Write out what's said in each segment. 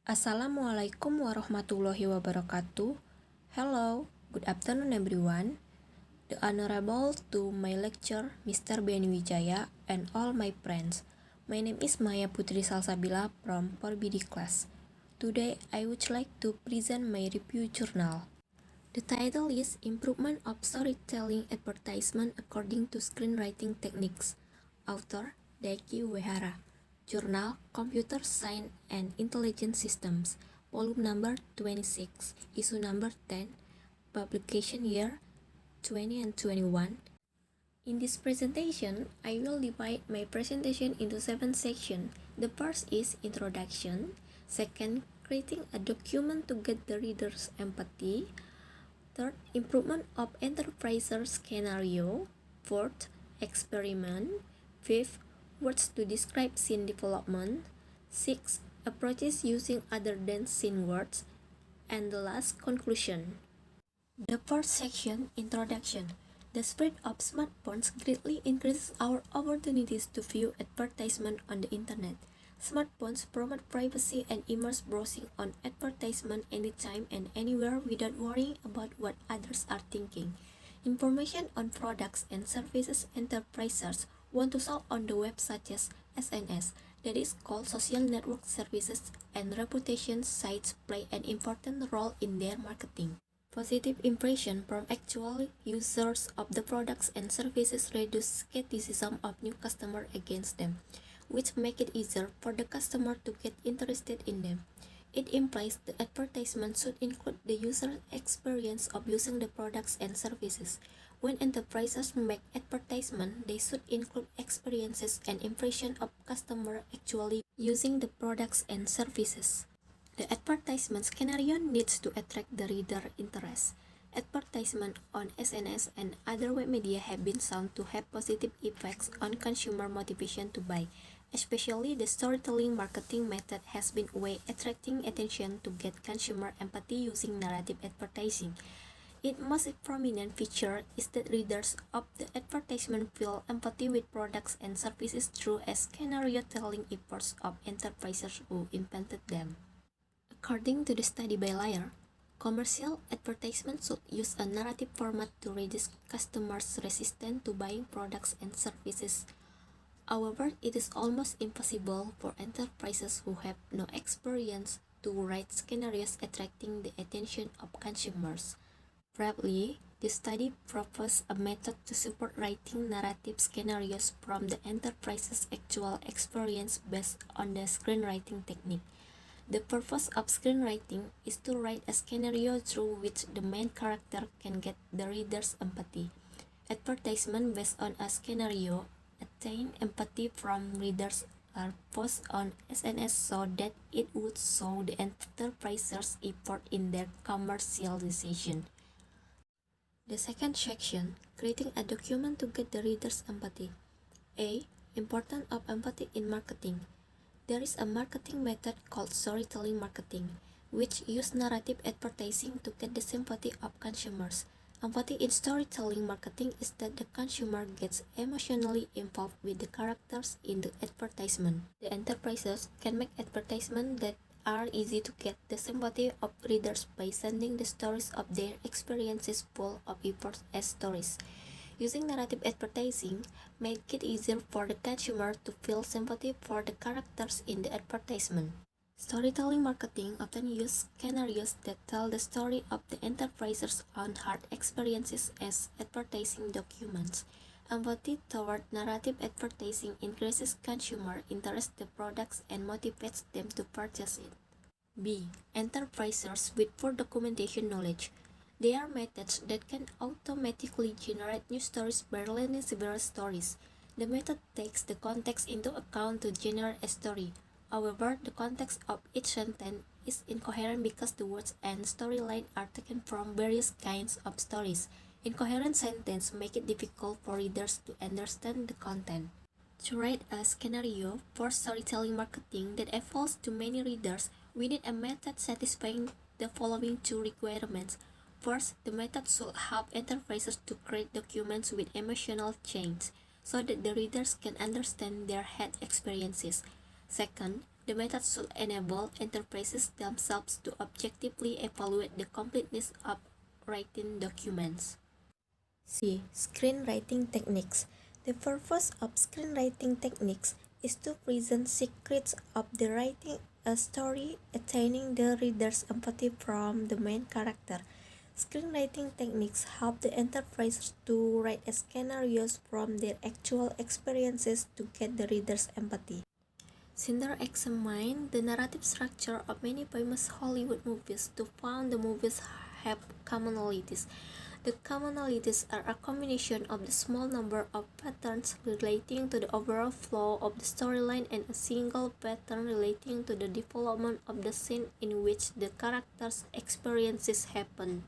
Assalamualaikum warahmatullahi wabarakatuh. Hello, good afternoon everyone. The honorable to my lecturer, Mr. Beni Wijaya, and all my friends. My name is Maya Putri Salsabila from 4BD class. Today, I would like to present my review journal. The title is Improvement of Storytelling Advertisement According to Screenwriting Techniques. Author, Daiki Uehara. Journal, Computer Science and Intelligent Systems, volume number 26, issue number 10, publication year 20 and 21. In this presentation, I will divide my presentation into 7 sections. The first is introduction. Second, creating a document to get the reader's empathy. Third, improvement of enterprise scenario. Fourth, experiment. Fifth, words to describe scene development. Sixth, approaches using other than scene words. And the last, conclusion. The first section, introduction. The spread of smartphones greatly increases our opportunities to view advertisement on the internet. Smartphones promote privacy and immerse browsing on advertisement anytime and anywhere without worrying about what others are thinking. Information on products and services enterprises want to sell on the web such as SNS, that is called social network services, and reputation sites play an important role in their marketing. Positive impression from actual users of the products and services reduce skepticism of new customers against them, which make it easier for the customer to get interested in them. It implies the advertisement should include the user experience of using the products and services. When enterprises make advertisement, they should include experiences and impression of customer actually using the products and services. The advertisement scenario needs to attract the reader interest. Advertisement on SNS and other web media have been shown to have positive effects on consumer motivation to buy. Especially the storytelling marketing method has been a way attracting attention to get consumer empathy using narrative advertising. Its most prominent feature is that readers of the advertisement feel empathy with products and services through a scenario telling efforts of enterprises who invented them. According to the study by Layer, commercial advertisements should use a narrative format to reduce customers' resistance to buying products and services. However, it is almost impossible for enterprises who have no experience to write scenarios attracting the attention of consumers. Probably, the study proposed a method to support writing narrative scenarios from the enterprise's actual experience based on the screenwriting technique. The purpose of screenwriting is to write a scenario through which the main character can get the reader's empathy. Advertisements based on a scenario attain empathy from readers are posted on SNS so that it would show the enterprise's effort in their commercialization. The second section, creating a document to get the reader's empathy. A. Importance of empathy in marketing. There is a marketing method called storytelling marketing, which uses narrative advertising to get the sympathy of consumers. Empathy in storytelling marketing is that the consumer gets emotionally involved with the characters in the advertisement. The enterprises can make advertisements that are easy to get the sympathy of readers by sending the stories of their experiences full of efforts as stories. Using narrative advertising make it easier for the consumer to feel sympathy for the characters in the advertisement. Storytelling marketing often uses scenarios that tell the story of the enterprise's own hard experiences as advertising documents. Empathy toward narrative advertising increases consumer interest in the products and motivates them to purchase it. B. Enterprises with poor documentation knowledge. There are methods that can automatically generate new stories by learning several stories. The method takes the context into account to generate a story. However, the context of each sentence is incoherent because the words and storyline are taken from various kinds of stories. Incoherent sentences make it difficult for readers to understand the content. To write a scenario for storytelling marketing that appeals to many readers, we need a method satisfying the following two requirements. First, the method should help enterprises to create documents with emotional chains so that the readers can understand their had experiences. Second, The method should enable enterprises themselves to objectively evaluate the completeness of writing documents. C. Screenwriting techniques. The purpose of screenwriting techniques is to present secrets of the writing a story, attaining the reader's empathy from the main character. Screenwriting techniques help the enterprises to write scenarios from their actual experiences to get the reader's empathy. Schindler examined the narrative structure of many famous Hollywood movies to find the movies have commonalities. The commonalities are a combination of the small number of patterns relating to the overall flow of the storyline and a single pattern relating to the development of the scene in which the characters' experiences happen.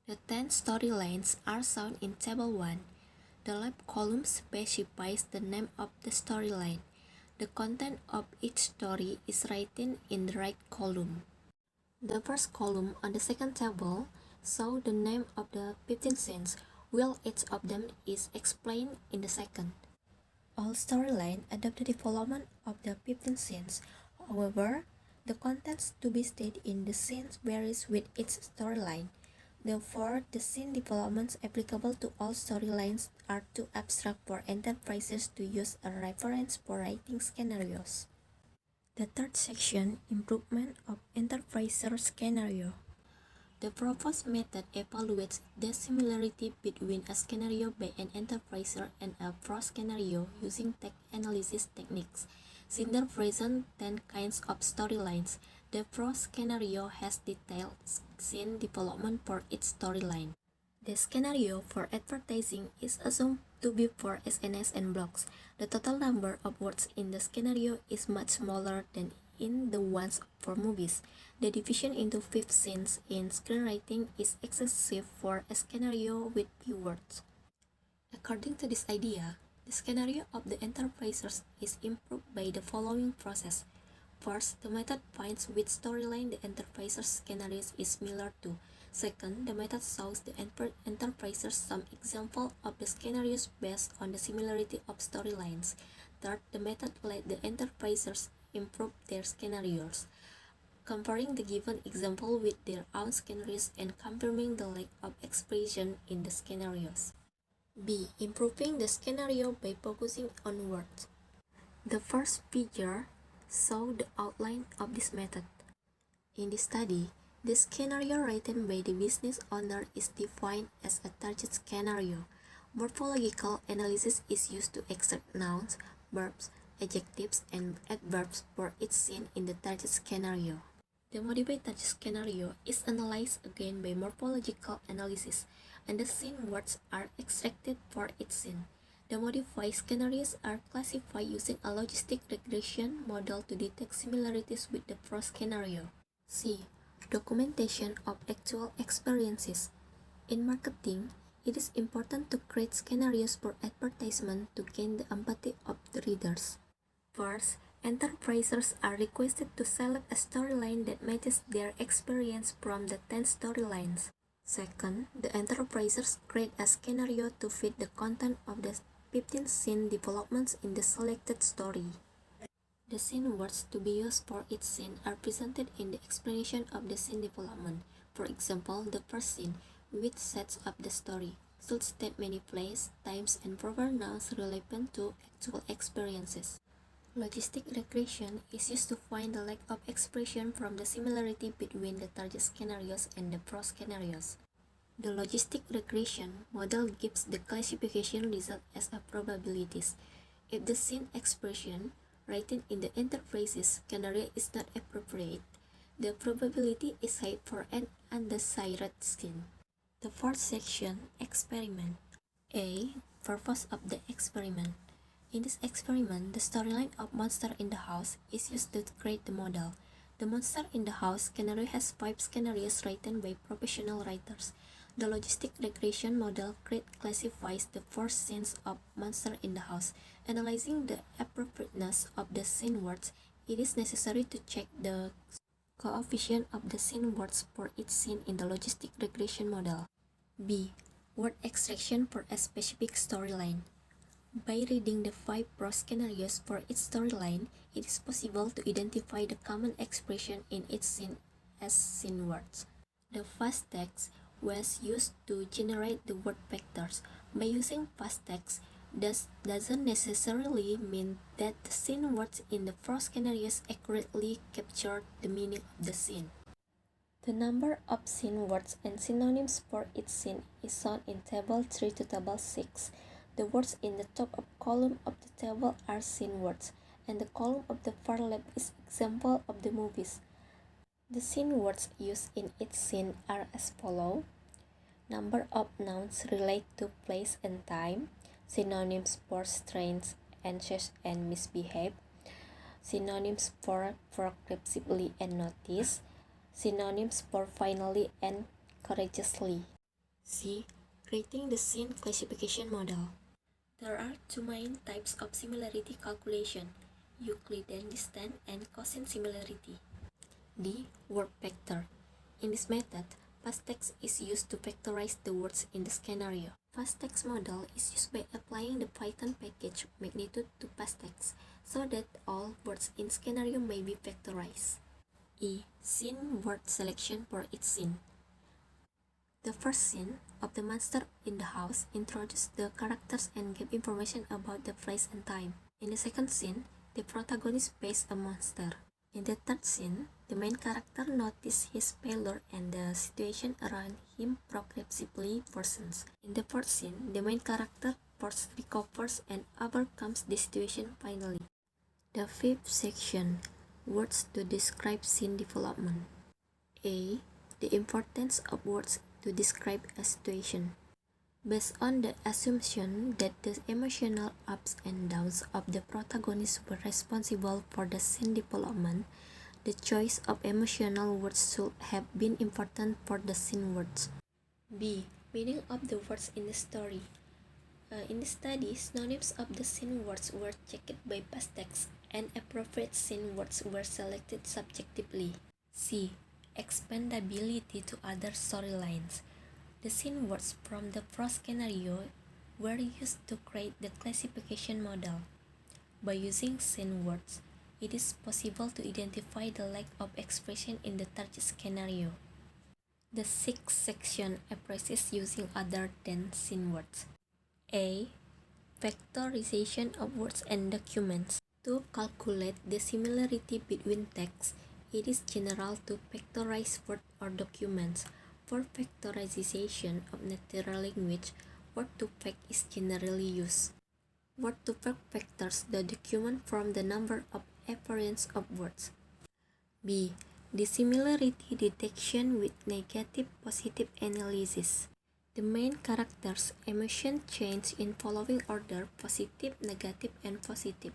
The 10 storylines are shown in Table 1. The left column specifies the name of the storyline. The content of each story is written in the right column. The first column on the second table shows the name of the 15 scenes, while each of them is explained in the second. All storylines adopt the development of the 15 scenes. However, the contents to be stated in the scenes varies with each storyline. Therefore, the scene developments applicable to all storylines are too abstract for enterprises to use a reference for writing scenarios. The third section, improvement of enterpriser scenario. The proposed method evaluates the similarity between a scenario by an enterpriser and a prose scenario using text analysis techniques. Schindler presents 10 kinds of storylines. The prose scenario has detailed scene development for each storyline. The scenario for advertising is assumed to be for SNS and blogs. The total number of words in the scenario is much smaller than in the ones for movies. The division into 5 scenes in screenwriting is excessive for a scenario with few words. According to this idea, the scenario of the enterprises is improved by the following process. First, the method finds which storyline the enterprise's scenario is similar to. Second, the method shows the enterprises some example of the scenarios based on the similarity of storylines. Third, the method let the enterprises improve their scenarios, comparing the given example with their own scenarios and confirming the lack of expression in the scenarios. B. Improving the scenario by focusing on words. The first figure shows the outline of this method. In this study, the scenario written by the business owner is defined as a target scenario. Morphological analysis is used to extract nouns, verbs, adjectives, and adverbs for each scene in the target scenario. The modified target scenario is analyzed again by morphological analysis, and the scene words are extracted for each scene. The modified scenarios are classified using a logistic regression model to detect similarities with the prose scenario. C. Documentation of actual experiences. In marketing, it is important to create scenarios for advertisement to gain the empathy of the readers. First, enterprises are requested to select a storyline that matches their experience from the 10 storylines. Second, the enterprises create a scenario to fit the content of the 15 scene developments in the selected story. The scene words to be used for each scene are presented in the explanation of the scene development. For example, the first scene, which sets up the story, should state many places, times, and proper nouns relevant to actual experiences. Logistic regression is used to find the lack of expression from the similarity between the target scenarios and the prose scenarios. The logistic regression model gives the classification result as a probabilities. If the scene expression written in the enterprise's scenario is not appropriate, the probability is high for an undesired scene. The fourth section, experiment. A. Purpose of the experiment. In this experiment, the storyline of Monster in the House is used to create the model. The Monster in the House scenario has 5 scenarios written by professional writers. The logistic regression model classifies the 4 scenes of Monster in the House. Analyzing the appropriateness of the scene words, it is necessary to check the coefficient of the scene words for each scene in the logistic regression model. B. Word extraction for a specific storyline. By reading the 5 scenarios for each storyline, it is possible to identify the common expression in each scene as scene words. The fast text was used to generate the word vectors. By using fast text, doesn't necessarily mean that the scene words in the 4 scenarios accurately capture the meaning of the scene. The number of scene words and synonyms for each scene is shown in Table 3 to Table 6. The words in the top of column of the table are scene words, and the column of the far left is example of the movies. The scene words used in each scene are as follow. Number of nouns relate to place and time. Synonyms for strange, anxious, and misbehave. Synonyms for progressively and notice. Synonyms for finally and courageously. C. Creating the scene classification model. There are 2 main types of similarity calculation, Euclidean distance and quotient similarity. D. Word vector. In this method, fast text is used to vectorize the words in the scenario. Fast text model is used by applying the Python package magnitude to fast text so that all words in scenario may be vectorized. E. Scene word selection for each scene. The first scene of the monster in the house introduced the characters and gave information about the place and time. In the second scene, the protagonist faced a monster. In the third scene, the main character noticed his failure and the situation around him progressively worsens. In the fourth scene, the main character first recovers and overcomes the situation finally. The fifth section, words to describe scene development. A. The importance of words to describe a situation. Based on the assumption that the emotional ups and downs of the protagonist were responsible for the scene development, the choice of emotional words should have been important for the scene words. B. Meaning of the words in the story. In the study, synonyms of the scene words were checked by past text, and appropriate scene words were selected subjectively. C. Expandability to other storylines. The scene words from the first scenario were used to create the classification model. By using scene words, it is possible to identify the lack of expression in the third scenario. The sixth section approaches using other than scene words. A. Vectorization of words and documents. To calculate the similarity between texts, it is general to vectorize words or documents. For vectorization of natural language, word2vec is generally used. Word2vec vectors the document from the number of appearance of words. B. Dissimilarity detection with negative-positive analysis. The main characters' emotion change in following order: positive, negative, and positive.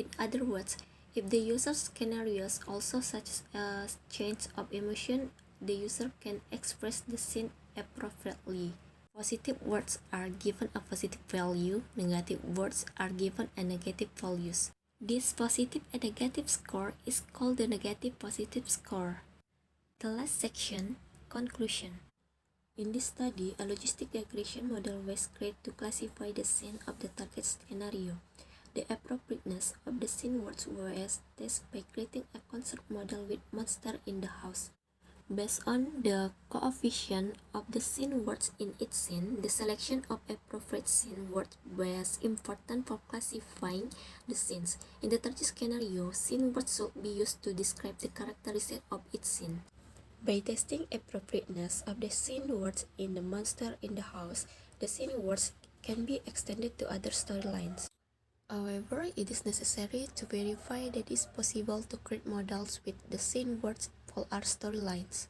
In other words, if the user's scenarios also such as change of emotion, the user can express the scene appropriately. Positive words are given a positive value, negative words are given a negative values. This positive and negative score is called the negative positive score. The last section, conclusion. In this study, a logistic regression model was created to classify the scene of the target scenario. The appropriateness of the scene words was tested by creating a concept model with monster in the house. Based on the coefficient of the scene words in each scene, the selection of appropriate scene words was important for classifying the scenes. In the third scenario, scene words should be used to describe the characteristics of each scene. By testing appropriateness of the scene words in the monster in the house, the scene words can be extended to other storylines. However, it is necessary to verify that it is possible to create models with the scene words for our storylines.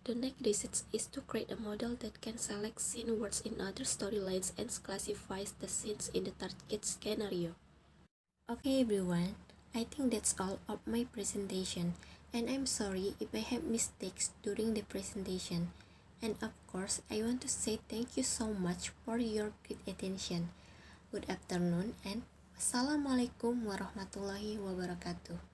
The next research is to create a model that can select scene words in other storylines and classifies the scenes in the target scenario. Okay everyone, I think that's all of my presentation, and I'm sorry if I have mistakes during the presentation. And of course, I want to say thank you so much for your great attention. Good afternoon and Assalamualaikum warahmatullahi wabarakatuh.